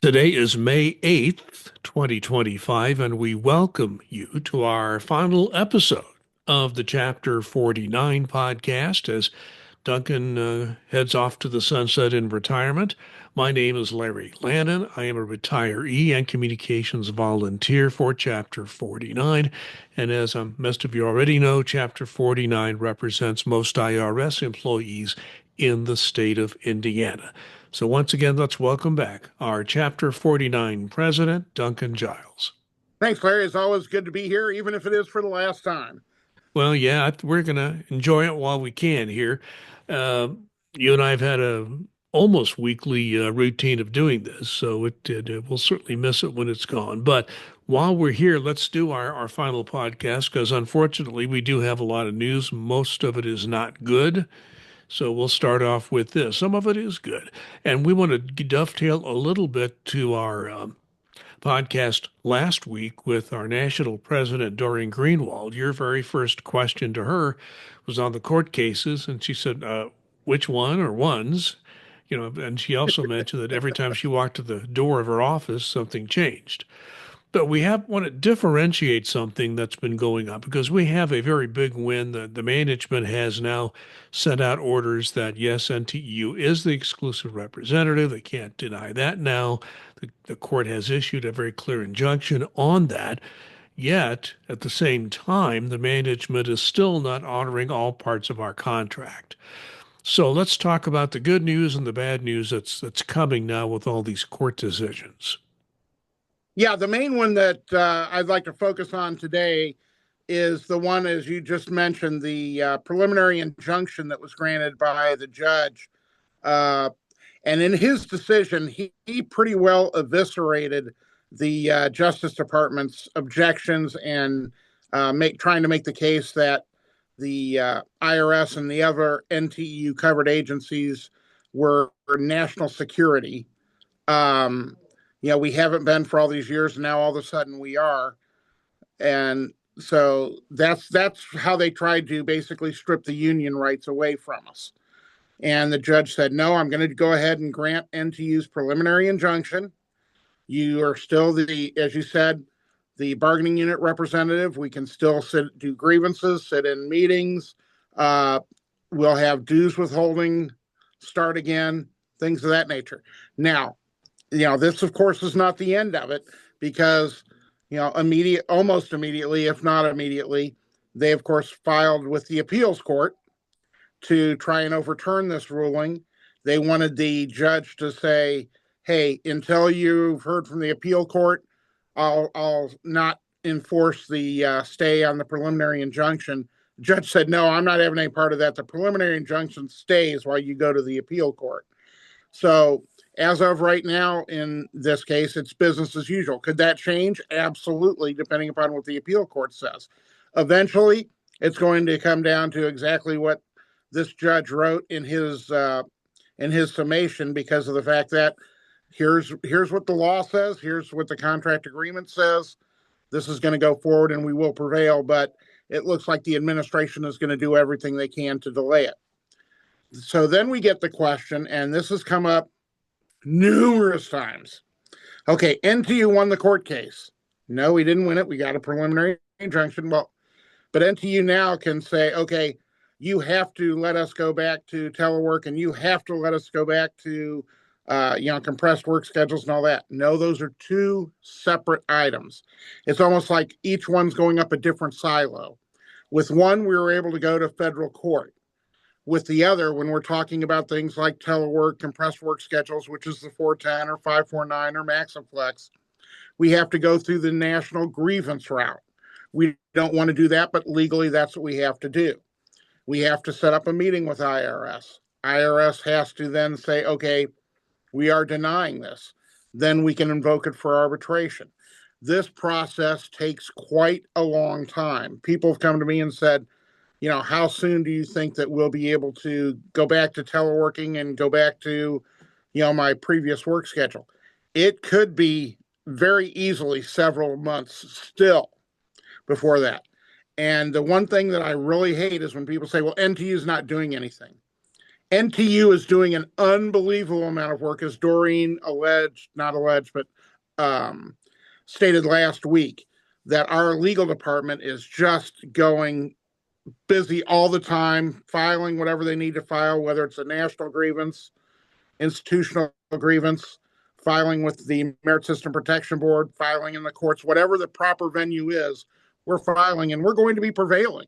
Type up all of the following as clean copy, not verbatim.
Today is May 8th, 2025, and we welcome you to our final episode of the Chapter 49 podcast as Duncan heads off to the sunset in retirement. My name is Larry Lannan. I am a retiree and communications volunteer for Chapter 49. And as most of you already know, Chapter 49 represents most IRS employees in the state of Indiana. So once again, let's welcome back our Chapter 49 president, Duncan Giles. Thanks, Larry. It's always good to be here, even if it is for the last time. Well, yeah, we're going to enjoy it while we can here. Uh, you and I have had a almost weekly routine of doing this, so we'll certainly miss it when it's gone. But while we're here, let's do our final podcast because unfortunately we do have a lot of news. Most of it is not good. So we'll start off with this. Some of it is good. And we want to dovetail a little bit to our podcast last week with our national president, Doreen Greenwald. Your very first question to her was on the court cases. And she said, which one or ones? You know, and she also mentioned that every time she walked to the door of her office, something changed. But we want to differentiate something that's been going on because we have a very big win. The management has now sent out orders that yes, NTEU is the exclusive representative. They can't deny that now. The court has issued a very clear injunction on that. Yet, at the same time, the management is still not honoring all parts of our contract. So let's talk about the good news and the bad news that's coming now with all these court decisions. Yeah, the main one that I'd like to focus on today is the one, as you just mentioned, the preliminary injunction that was granted by the judge. And in his decision, he pretty well eviscerated the Justice Department's objections and trying to make the case that the IRS and the other NTEU covered agencies were national security. We haven't been for all these years, and now all of a sudden we are. And so that's how they tried to basically strip the union rights away from us. And the judge said, no, I'm going to go ahead and grant NTU's preliminary injunction. You are still as you said, the bargaining unit representative. We can still do grievances, sit in meetings. We'll have dues withholding start again, things of that nature. Now, this, of course, is not the end of it because, almost immediately, if not immediately, they, of course, filed with the appeals court to try and overturn this ruling. They wanted the judge to say, hey, until you've heard from the appeal court, I'll not enforce the stay on the preliminary injunction. The judge said, no, I'm not having any part of that. The preliminary injunction stays while you go to the appeal court. So as of right now, in this case, it's business as usual. Could that change? Absolutely, depending upon what the appeal court says. Eventually, it's going to come down to exactly what this judge wrote in his summation, because of the fact that here's what the law says, here's what the contract agreement says. This is going to go forward, and we will prevail. But it looks like the administration is going to do everything they can to delay it. So then we get the question, and this has come up numerous times. Okay, NTU won the court case. No, we didn't win it. We got a preliminary injunction. Well, but NTU now can say, okay, you have to let us go back to telework, and you have to let us go back to, compressed work schedules and all that. No, those are two separate items. It's almost like each one's going up a different silo. With one, we were able to go to federal court. With the other, when we're talking about things like telework, compressed work schedules, which is the 410 or 549 or MaxiFlex, we have to go through the national grievance route. We don't want to do that, but legally that's what we have to do. We have to set up a meeting with IRS. IRS has to then say, okay, we are denying this. Then we can invoke it for arbitration. This process takes quite a long time. People have come to me and said, how soon do you think that we'll be able to go back to teleworking and go back to, my previous work schedule? It could be very easily several months still before that. And the one thing that I really hate is when people say, well, NTU is not doing anything. NTU is doing an unbelievable amount of work, as Doreen alleged, not alleged, but um, stated last week, that our legal department is just going busy all the time, filing whatever they need to file, whether it's a national grievance, institutional grievance, filing with the Merit System Protection Board, filing in the courts, whatever the proper venue is, we're filing, and we're going to be prevailing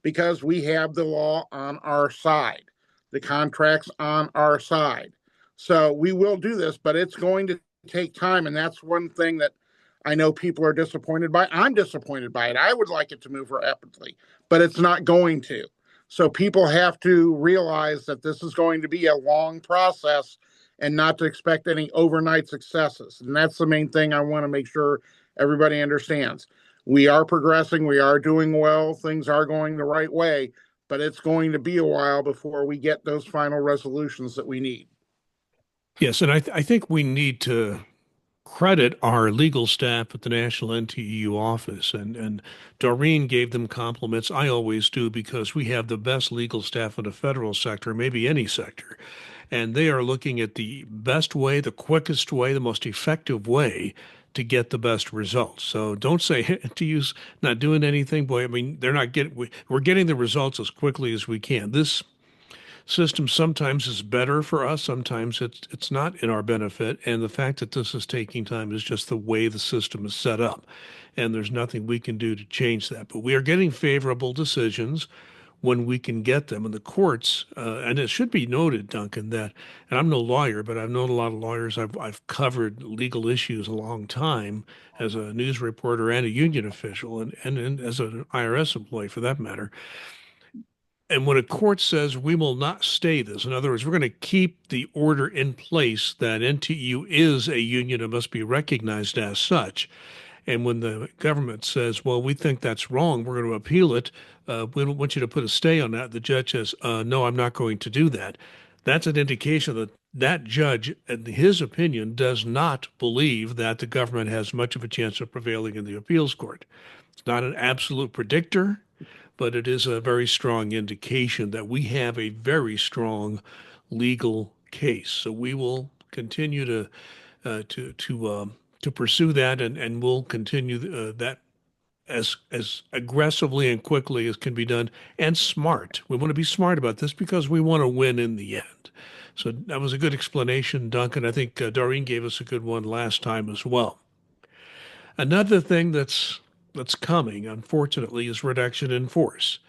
because we have the law on our side, the contracts on our side. So we will do this, but it's going to take time. And that's one thing that I know people are disappointed by. I'm disappointed by it. I would like it to move rapidly, but it's not going to. So people have to realize that this is going to be a long process and not to expect any overnight successes. And that's the main thing I want to make sure everybody understands. We are progressing, we are doing well, things are going the right way, but it's going to be a while before we get those final resolutions that we need. Yes, and I think we need to credit our legal staff at the National NTEU office. And Doreen gave them compliments. I always do because we have the best legal staff in the federal sector, maybe any sector. And they are looking at the best way, the quickest way, the most effective way to get the best results. So don't say NTU's not doing anything. Boy, I mean, they're not getting, we're getting the results as quickly as we can. This system sometimes is better for us, sometimes it's not in our benefit. And the fact that this is taking time is just the way the system is set up. And there's nothing we can do to change that. But we are getting favorable decisions when we can get them. And the courts, and it should be noted, Duncan, that, and I'm no lawyer, but I've known a lot of lawyers. I've covered legal issues a long time as a news reporter and a union official, and as an IRS employee for that matter. And when a court says we will not stay this, in other words, we're going to keep the order in place that NTU is a union and must be recognized as such. And when the government says, well, we think that's wrong, we're going to appeal it, we don't want you to put a stay on that, the judge says, no, I'm not going to do that. That's an indication that that judge, in his opinion, does not believe that the government has much of a chance of prevailing in the appeals court. It's not an absolute predictor, but it is a very strong indication that we have a very strong legal case. So we will continue to pursue that, and we'll continue that as aggressively and quickly as can be done, and smart. We want to be smart about this because we want to win in the end. So that was a good explanation, Duncan. I think Doreen gave us a good one last time as well. Another thing that's coming, unfortunately, is reduction in force.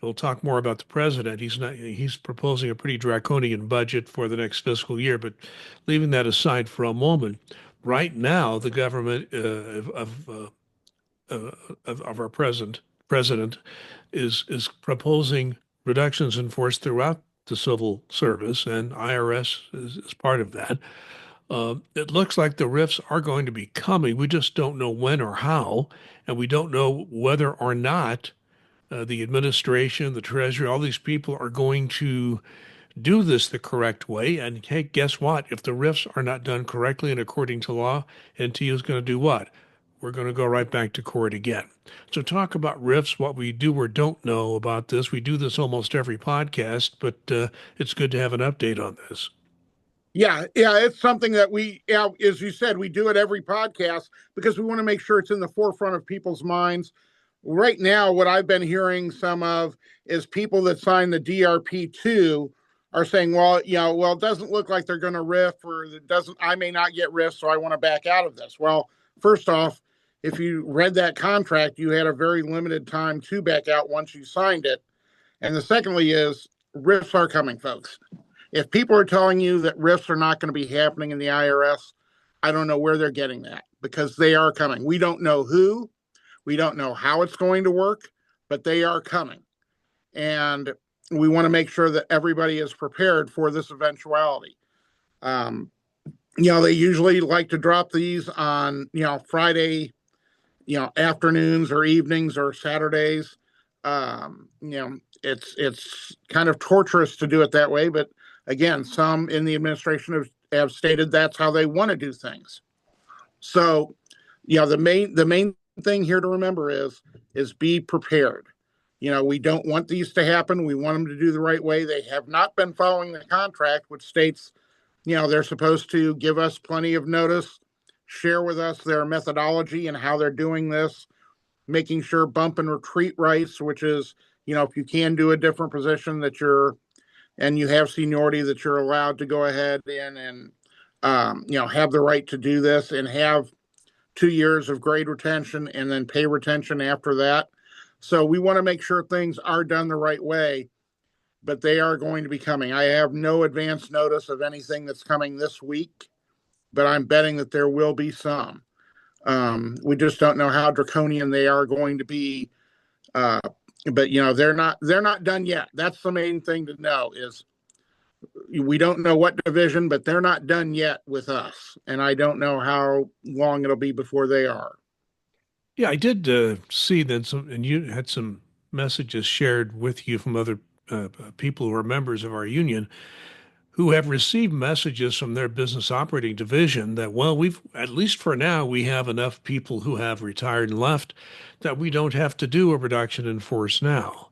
We'll talk more about the president. He's proposing a pretty draconian budget for the next fiscal year, but leaving that aside for a moment, right now the government of our president is proposing reductions in force throughout the civil service, and IRS is part of that. It looks like the rifts are going to be coming. We just don't know when or how, and we don't know whether or not the administration, the Treasury, all these people are going to do this the correct way. And hey, guess what? If the rifts are not done correctly and according to law, NTU is going to do what? We're going to go right back to court again. So talk about rifts, what we do or don't know about this. We do this almost every podcast, but it's good to have an update on this. Yeah, it's something that as you said, we do it every podcast because we want to make sure it's in the forefront of people's minds. Right now, what I've been hearing some of is people that sign the DRP2 are saying, well, it doesn't look like they're going to riff, or it doesn't, I may not get riff, so I want to back out of this. Well, first off, if you read that contract, you had a very limited time to back out once you signed it. And the secondly is riffs are coming, folks. If people are telling you that riffs are not going to be happening in the IRS, I don't know where they're getting that, because they are coming. We don't know who, we don't know how it's going to work, but they are coming. And we want to make sure that everybody is prepared for this eventuality. They usually like to drop these on, Friday, afternoons or evenings or Saturdays. It's kind of torturous to do it that way, but again, some in the administration have stated that's how they want to do things. So, the main thing here to remember is be prepared. We don't want these to happen. We want them to do the right way. They have not been following the contract, which states, they're supposed to give us plenty of notice, share with us their methodology and how they're doing this, making sure bump and retreat rights, which is, if you can do a different position that you're, and you have seniority, that you're allowed to go ahead and, have the right to do this and have 2 years of grade retention and then pay retention after that. So we want to make sure things are done the right way, but they are going to be coming. I have no advance notice of anything that's coming this week, but I'm betting that there will be some. We just don't know how draconian they are going to be. Uh, but they're not done yet. That's the main thing to know is we don't know what division, but they're not done yet with us, and I don't know how long it'll be before they are. Yeah, I did see that some, and you had some messages shared with you from other people who are members of our union who have received messages from their business operating division that, well, we've, at least for now, we have enough people who have retired and left that we don't have to do a reduction in force now.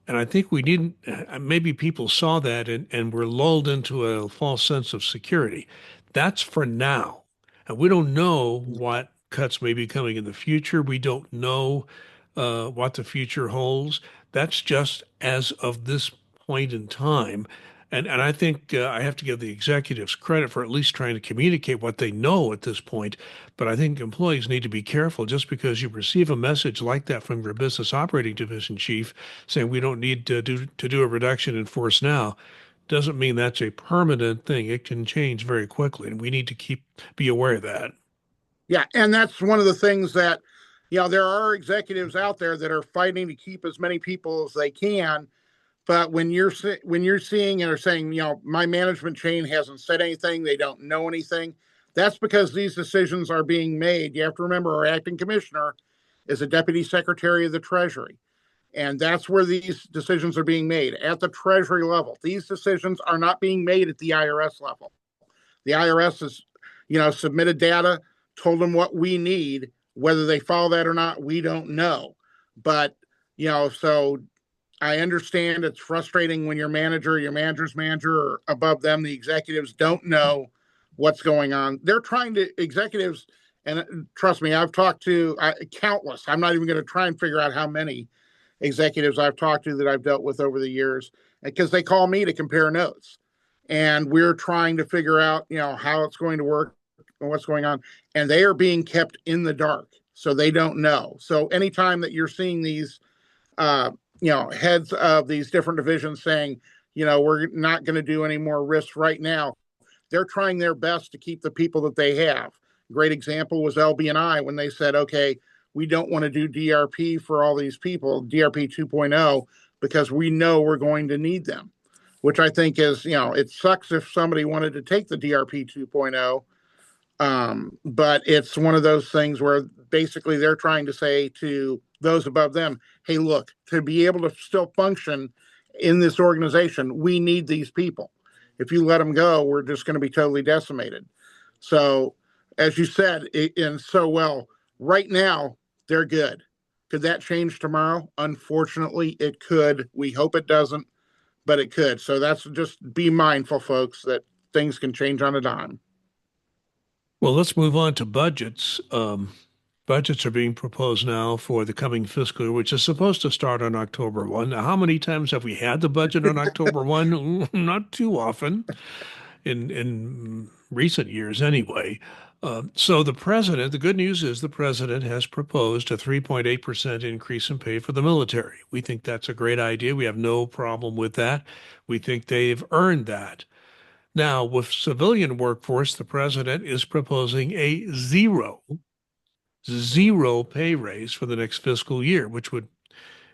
And I think we need, maybe people saw that and were lulled into a false sense of security. That's for now. And we don't know what cuts may be coming in the future. We don't know what the future holds. That's just as of this point in time. And I think I have to give the executives credit for at least trying to communicate what they know at this point. But I think employees need to be careful just because you receive a message like that from your business operating division chief saying we don't need to do a reduction in force now doesn't mean that's a permanent thing. It can change very quickly, and we need to be aware of that. Yeah, and that's one of the things that there are executives out there that are fighting to keep as many people as they can. But when you're seeing and are saying, my management chain hasn't said anything, they don't know anything. That's because these decisions are being made. You have to remember, our acting commissioner is a deputy secretary of the Treasury, and that's where these decisions are being made at the Treasury level. These decisions are not being made at the IRS level. The IRS has, submitted data, told them what we need. Whether they follow that or not, we don't know. But so I understand it's frustrating when your manager's manager, or above them, the executives don't know what's going on. They're trying to, executives, and trust me, I've talked to countless. I'm not even going to try and figure out how many executives I've talked to that I've dealt with over the years, because they call me to compare notes. And we're trying to figure out, how it's going to work and what's going on. And they are being kept in the dark. So they don't know. So anytime that you're seeing these heads of these different divisions saying, we're not going to do any more risks right now, they're trying their best to keep the people that they have. Great example was LB&I when they said, okay, we don't want to do DRP for all these people, DRP 2.0, because we know we're going to need them, which I think is, it sucks if somebody wanted to take the DRP 2.0. But it's one of those things where basically they're trying to say to those above them, hey, look, to be able to still function in this organization, we need these people. If you let them go, we're just going to be totally decimated. So, as you said, and so well, right now, they're good. Could that change tomorrow? Unfortunately, it could. We hope it doesn't, but it could. So that's, just be mindful, folks, that things can change on a dime. Well, let's move on to budgets. Budgets are being proposed now for the coming fiscal year, which is supposed to start on October 1. Now, how many times have we had the budget on October 1? Not too often in recent years anyway. So the good news is the president has proposed a 3.8% increase in pay for the military. We think that's a great idea. We have no problem with that. We think they've earned that. Now, with civilian workforce, the president is proposing a zero pay raise for the next fiscal year, which would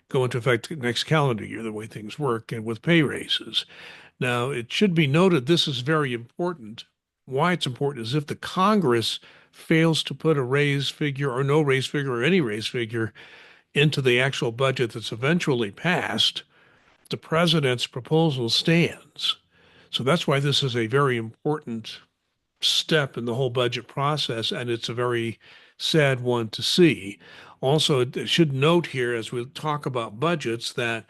go into effect next calendar year, the way things work, and with pay raises. Now, it should be noted this is very important. Why it's important is if the Congress fails to put a raise figure or no raise figure or any raise figure into the actual budget that's eventually passed, the president's proposal stands. So that's why this is a very important step in the whole budget process, and it's a very sad one to see. Also, it should note here as we talk about budgets that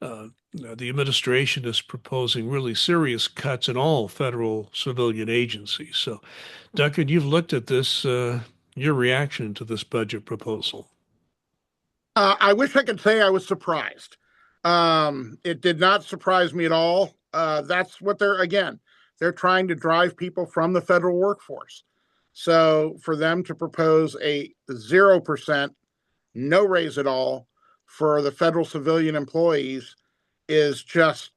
the administration is proposing really serious cuts in all federal civilian agencies. So, Duncan, you've looked at this, your reaction to this budget proposal. I wish I could say I was surprised. It did not surprise me at all. That's what they're trying to drive people from the federal workforce. So for them to propose a 0%, no raise at all for the federal civilian employees is just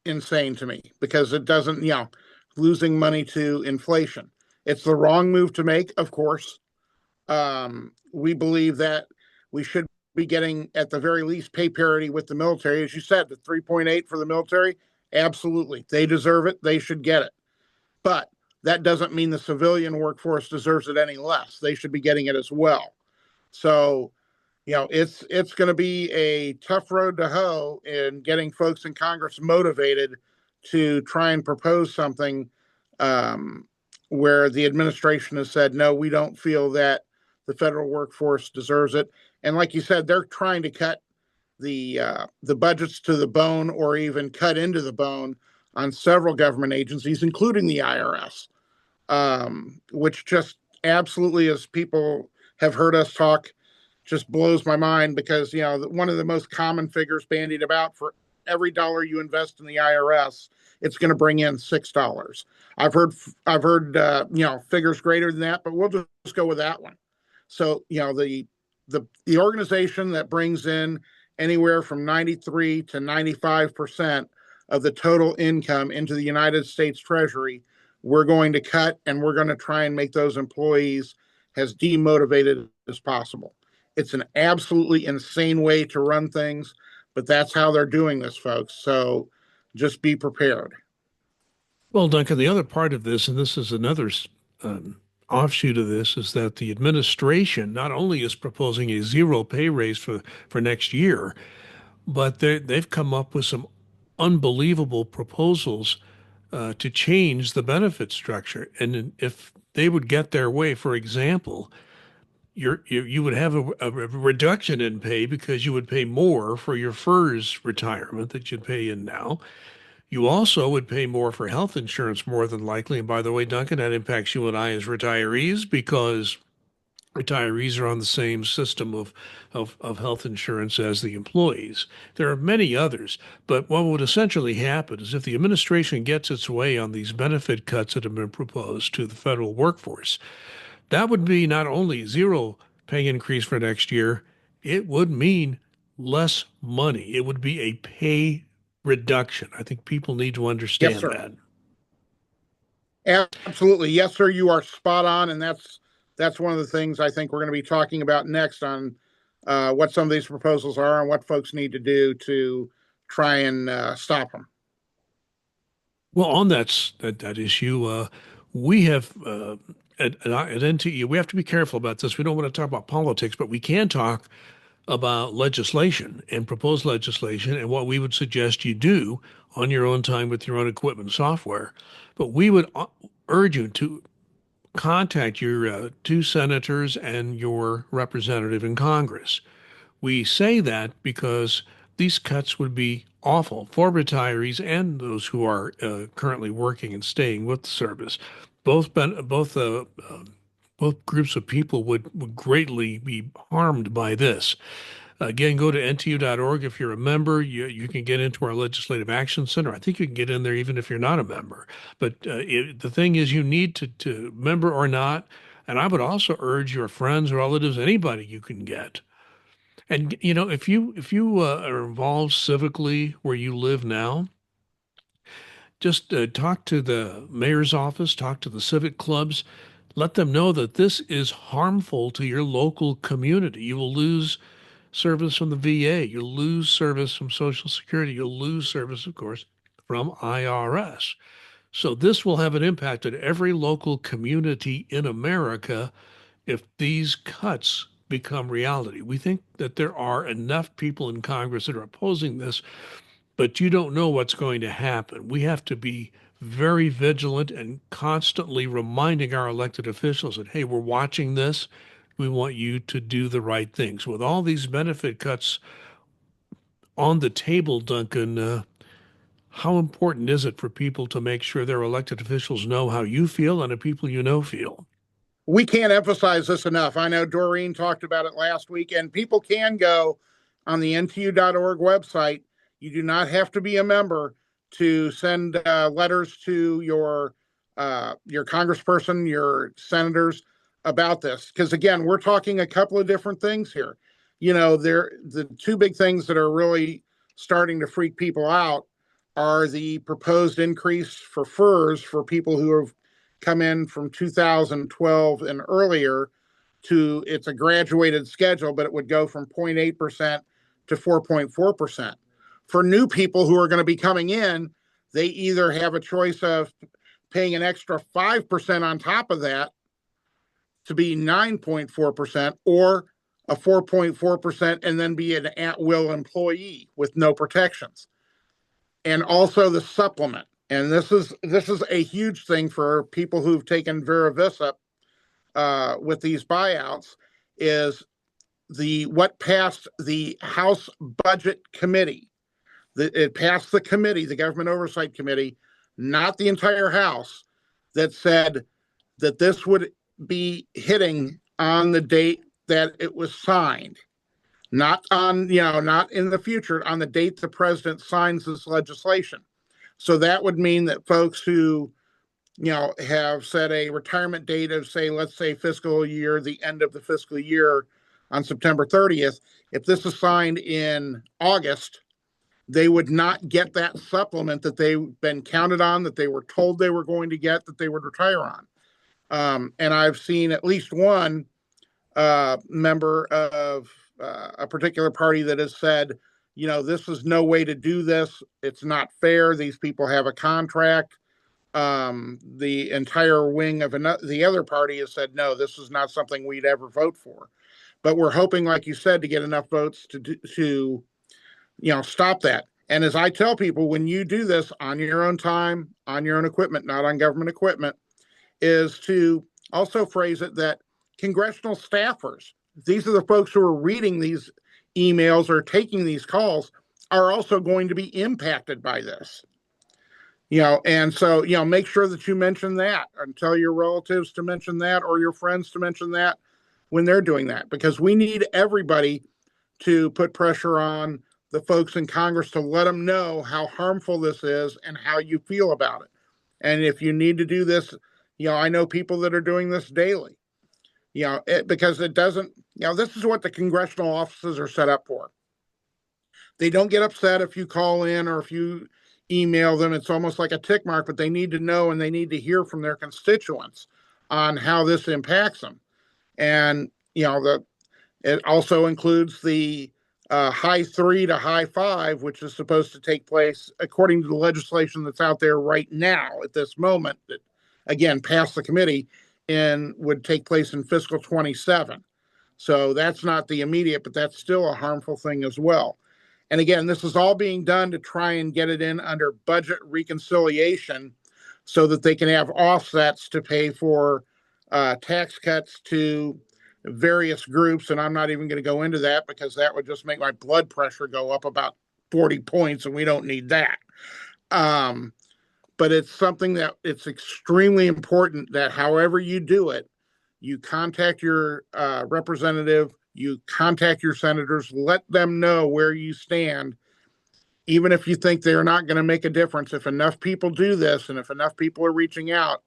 insane to me because it doesn't, losing money to inflation. It's the wrong move to make, of course. We believe that we should be getting, at the very least, pay parity with the military. As you said, the 3.8 for the military, absolutely. They deserve it. They should get it. But that doesn't mean the civilian workforce deserves it any less. They should be getting it as well. So, it's going to be a tough road to hoe in getting folks in Congress motivated to try and propose something where the administration has said, no, we don't feel that the federal workforce deserves it. And like you said, they're trying to cut the budgets to the bone or even cut into the bone on several government agencies, including the IRS, which just absolutely, as people have heard us talk, just blows my mind because one of the most common figures bandied about for every dollar you invest in the IRS, it's going to bring in $6. I've heard figures greater than that, but we'll just go with that one. So the organization that brings in anywhere from 93 to 95% of the total income into the United States Treasury, we're going to cut, and we're going to try and make those employees as demotivated as possible. It's an absolutely insane way to run things, but that's how they're doing this, folks. So just be prepared. Well, Duncan, the other part of this, and this is another um, offshoot of this, is that the administration not only is proposing a zero pay raise for next year, but they've come up with some unbelievable proposals to change the benefit structure. And if they would get their way, for example, you would have a reduction in pay because you would pay more for your FERS retirement that you'd pay in now. You also would pay more for health insurance more than likely. And by the way, Duncan, that impacts you and I as retirees because retirees are on the same system of health insurance as the employees. There are many others, but what would essentially happen is if the administration gets its way on these benefit cuts that have been proposed to the federal workforce, that would be not only zero pay increase for next year, it would mean less money. It would be a pay reduction. I think people need to Yes, understand sir. that. Absolutely. Yes, sir. You are spot on. And that's one of the things I think we're going to be talking about next on what some of these proposals are and what folks need to do to try and stop them. Well, on that issue, we have at NTE, we have to be careful about this. We don't want to talk about politics, but we can talk about legislation and proposed legislation and what we would suggest you do on your own time with your own equipment software. But we would urge you to contact your two senators and your representative in Congress. We say that because these cuts would be awful for retirees and those who are currently working and staying with the service. Both groups of people would greatly be harmed by this. Again, go to ntu.org if you're a member. You can get into our Legislative Action Center. I think you can get in there even if you're not a member. But the thing is, you need to member or not. And I would also urge your friends, relatives, anybody you can get. And if you are involved civically where you live now, just talk to the mayor's office, talk to the civic clubs, let them know that this is harmful to your local community. You will lose service from the VA. You'll lose service from Social Security. You'll lose service, of course, from IRS. So this will have an impact on every local community in America if these cuts become reality. We think that there are enough people in Congress that are opposing this, but you don't know what's going to happen. We have to be very vigilant and constantly reminding our elected officials that, hey, we're watching this. We want you to do the right things. With all these benefit cuts on the table, Duncan, how important is it for people to make sure their elected officials know how you feel and the people you know feel? We can't emphasize this enough. I know Doreen talked about it last week, and people can go on the ntu.org website. You do not have to be a member to send letters to your congressperson, your senators about this. Because again, we're talking a couple of different things here. You know, the two big things that are really starting to freak people out are the proposed increase for FERS for people who have come in from 2012 and earlier. To it's a graduated schedule, but it would go from 0.8% to 4.4%. For new people who are going to be coming in, they either have a choice of paying an extra 5% on top of that to be 9.4%, or a 4.4% and then be an at will employee with no protections. And also the supplement. And this is a huge thing for people who've taken Vera Vista with these buyouts, is the what passed the House Budget Committee. It passed the committee, the Government Oversight Committee, not the entire House, that said that this would be hitting on the date that it was signed, not on, not in the future, on the date the president signs this legislation. So that would mean that folks who, have set a retirement date of, say, let's say fiscal year, the end of the fiscal year on September 30th, if this is signed in August, they would not get that supplement that they've been counted on, that they were told they were going to get, that they would retire on. And I've seen at least one member of a particular party that has said, this is no way to do this. It's not fair. These people have a contract. The entire wing of the other party has said, no, this is not something we'd ever vote for. But we're hoping, like you said, to get enough votes to stop that. And as I tell people, when you do this on your own time, on your own equipment, not on government equipment, is to also phrase it that congressional staffers, these are the folks who are reading these emails or taking these calls, are also going to be impacted by this. And so, make sure that you mention that and tell your relatives to mention that, or your friends to mention that when they're doing that, because we need everybody to put pressure on the folks in Congress to let them know how harmful this is and how you feel about it. And if you need to do this, I know people that are doing this daily, because it doesn't, this is what the congressional offices are set up for. They don't get upset if you call in or if you email them. It's almost like a tick mark, but they need to know and they need to hear from their constituents on how this impacts them. And, it also includes the high 3 to high 5, which is supposed to take place according to the legislation that's out there right now at this moment, that again passed the committee and would take place in fiscal 27. So that's not the immediate, but that's still a harmful thing as well. And again, this is all being done to try and get it in under budget reconciliation so that they can have offsets to pay for tax cuts to various groups. And I'm not even going to go into that because that would just make my blood pressure go up about 40 points, and we don't need that. But it's something that it's extremely important that however you do it, you contact your representative, you contact your senators, let them know where you stand, even if you think they're not going to make a difference. If enough people do this and if enough people are reaching out,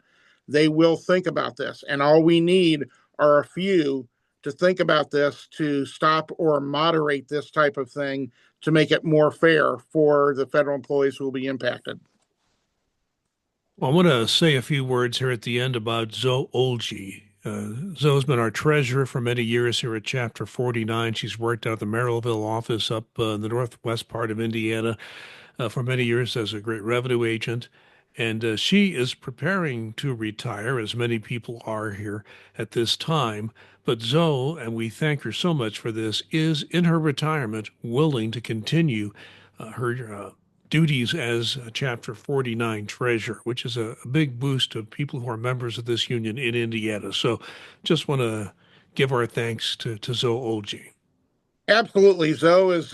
they will think about this. And all we need are a few to think about this to stop or moderate this type of thing to make it more fair for the federal employees who will be impacted. Well, I want to say a few words here at the end about Zoe Olgi. Zoe's been our treasurer for many years here at Chapter 49. She's worked out of the Merrillville office up in the northwest part of Indiana for many years as a great revenue agent. And she is preparing to retire, as many people are here at this time. But Zoe, and we thank her so much for this, is in her retirement willing to continue her duties as a Chapter 49 treasurer, which is a big boost to people who are members of this union in Indiana. So just want to give our thanks to Zoe Olgi. Absolutely. Zoe's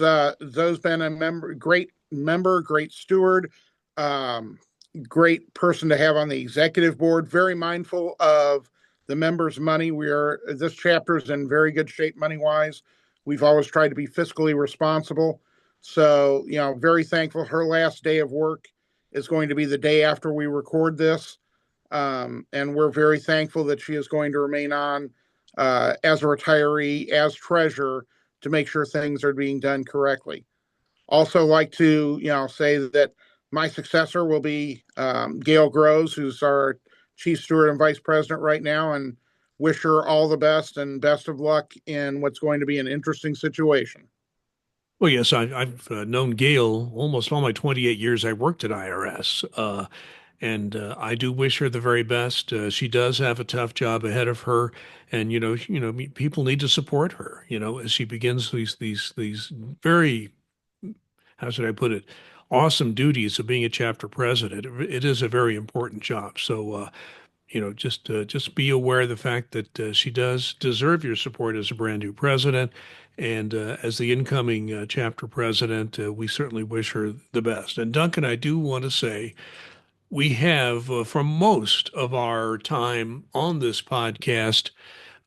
been a member, great steward, um, great person to have on the executive board, very mindful of the members' money. This chapter is in very good shape money wise. We've always tried to be fiscally responsible. So, very thankful. Her last day of work is going to be the day after we record this. And we're very thankful that she is going to remain on as a retiree, as treasurer, to make sure things are being done correctly. Also, like to say that my successor will be Gail Groves, who's our chief steward and vice president right now, and wish her all the best and best of luck in what's going to be an interesting situation. Well, yes, I've known Gail almost all my 28 years I worked at IRS. And I do wish her the very best. She does have a tough job ahead of her, and people need to support her. As she begins these very, how should I put it, awesome duties of being a chapter president. It is a very important job. So just be aware of the fact that she does deserve your support as a brand new president, and as the incoming chapter president, we certainly wish her the best. And Duncan, I do want to say we have, for most of our time on this podcast,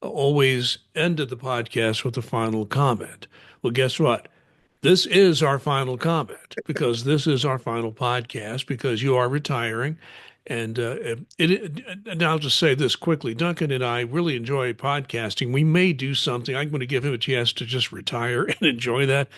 always ended the podcast with a final comment. Well, guess what? This is our final comment because this is our final podcast because you are retiring. And I'll just say this quickly. Duncan and I really enjoy podcasting. We may do something. I'm going to give him a chance to just retire and enjoy that.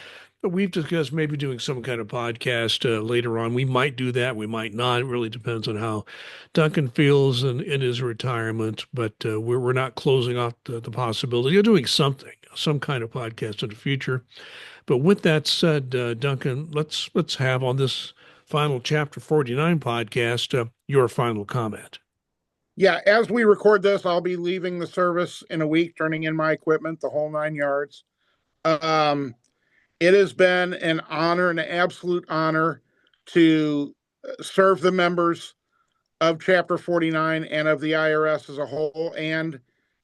But we've discussed maybe doing some kind of podcast later on. We might do that. We might not. It really depends on how Duncan feels in his retirement. But we're not closing off the possibility of doing something, some kind of podcast in the future. But with that said, Duncan, let's have on this final Chapter 49 podcast your final comment. Yeah, as we record this, I'll be leaving the service in a week, turning in my equipment, the whole 9 yards. Um, it has been an honor, an absolute honor to serve the members of Chapter 49 and of the IRS as a whole, and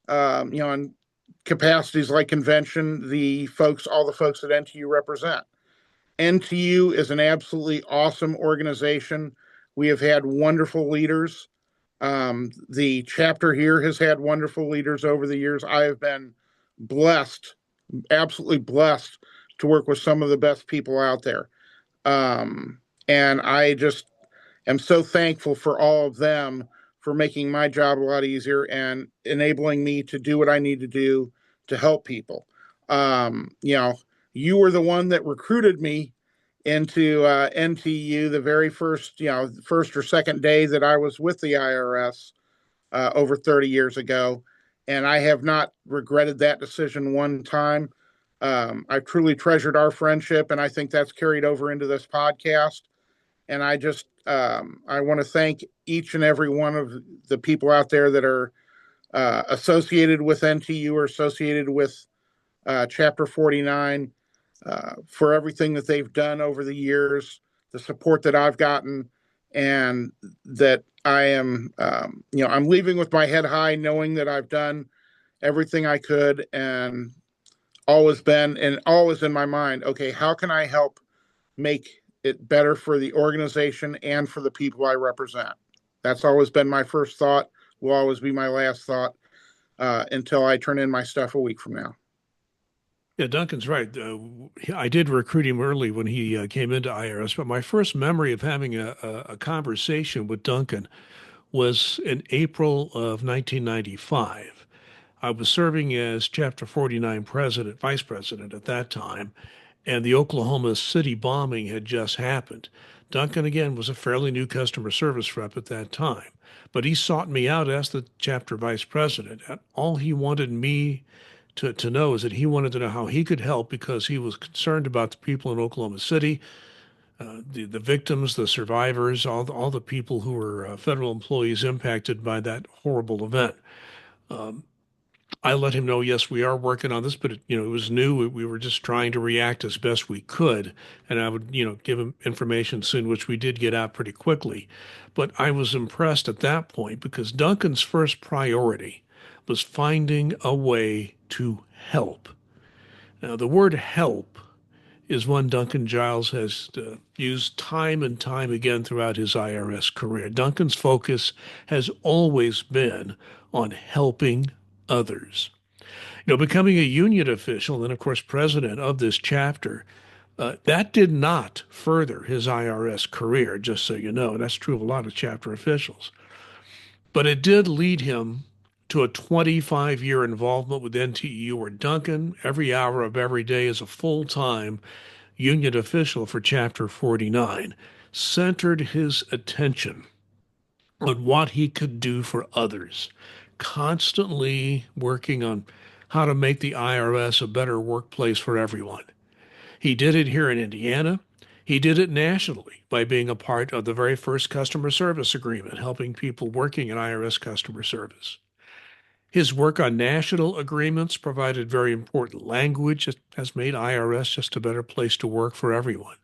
in capacities like convention, all the folks that NTU represent. NTU is an absolutely awesome organization. We have had wonderful leaders. The chapter here has had wonderful leaders over the years. I have been blessed, absolutely blessed, to work with some of the best people out there. And I just am so thankful for all of them for making my job a lot easier and enabling me to do what I need to do to help people. You were the one that recruited me into NTU the very first or second day that I was with the IRS over 30 years ago. And I have not regretted that decision one time. I've truly treasured our friendship, and I think that's carried over into this podcast. And I want to thank each and every one of the people out there that are associated with NTU or associated with Chapter 49 for everything that they've done over the years, the support that I've gotten, and that I am, I'm leaving with my head high, knowing that I've done everything I could, and always been and always in my mind, okay, how can I help make it better for the organization and for the people I represent? That's always been my first thought, will always be my last thought until I turn in my stuff a week from now. Yeah, Duncan's right. I did recruit him early when he came into IRS, but my first memory of having a conversation with Duncan was in April of 1995. I was serving as Chapter 49 vice president at that time, and the Oklahoma City bombing had just happened. Duncan, again, was a fairly new customer service rep at that time, but he sought me out as the chapter vice president. And all he wanted me to know is that he wanted to know how he could help because he was concerned about the people in Oklahoma City, the victims, the survivors, all the people who were federal employees impacted by that horrible event. I let him know, yes, we are working on this, but it was new. We were just trying to react as best we could, and I would, give him information soon, which we did get out pretty quickly. But I was impressed at that point because Duncan's first priority was finding a way to help. Now, the word help is one Duncan Giles has used time and time again throughout his IRS career. Duncan's focus has always been on helping others. Becoming a union official and, of course, president of this chapter, that did not further his IRS career, just so you know. And that's true of a lot of chapter officials. But it did lead him to a 25-year involvement with NTEU, where Duncan, every hour of every day, is a full time union official for Chapter 49, centered his attention on what he could do for others, constantly working on how to make the IRS a better workplace for everyone. He did it here in Indiana. He did it nationally by being a part of the very first customer service agreement, helping people working in IRS customer service. His work on national agreements provided very important language that has made IRS just a better place to work for everyone.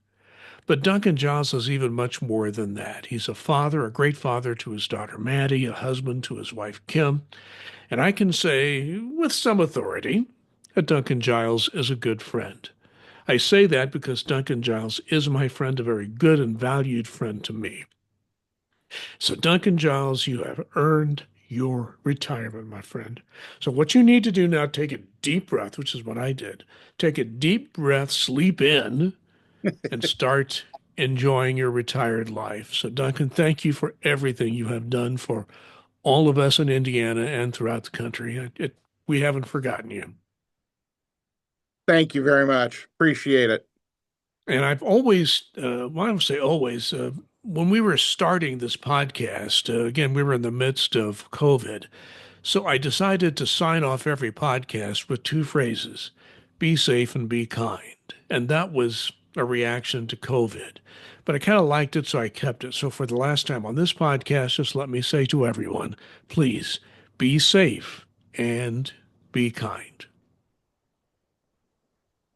But Duncan Giles is even much more than that. He's a father, a great father to his daughter Maddie, a husband to his wife Kim, and I can say with some authority that Duncan Giles is a good friend. I say that because Duncan Giles is my friend, a very good and valued friend to me. So, Duncan Giles, you have earned your retirement, my friend. So, what you need to do now, take a deep breath, which is what I did. Take a deep breath, sleep in, and start enjoying your retired life. So, Duncan, thank you for everything you have done for all of us in Indiana and throughout the country. We haven't forgotten you. Thank you very much. Appreciate it. And I've always, well, I don't say always, when we were starting this podcast, again, we were in the midst of COVID. So I decided to sign off every podcast with two phrases: be safe and be kind. And that was a reaction to COVID. But I kind of liked it, so I kept it. So for the last time on this podcast, just let me say to everyone, please be safe and be kind.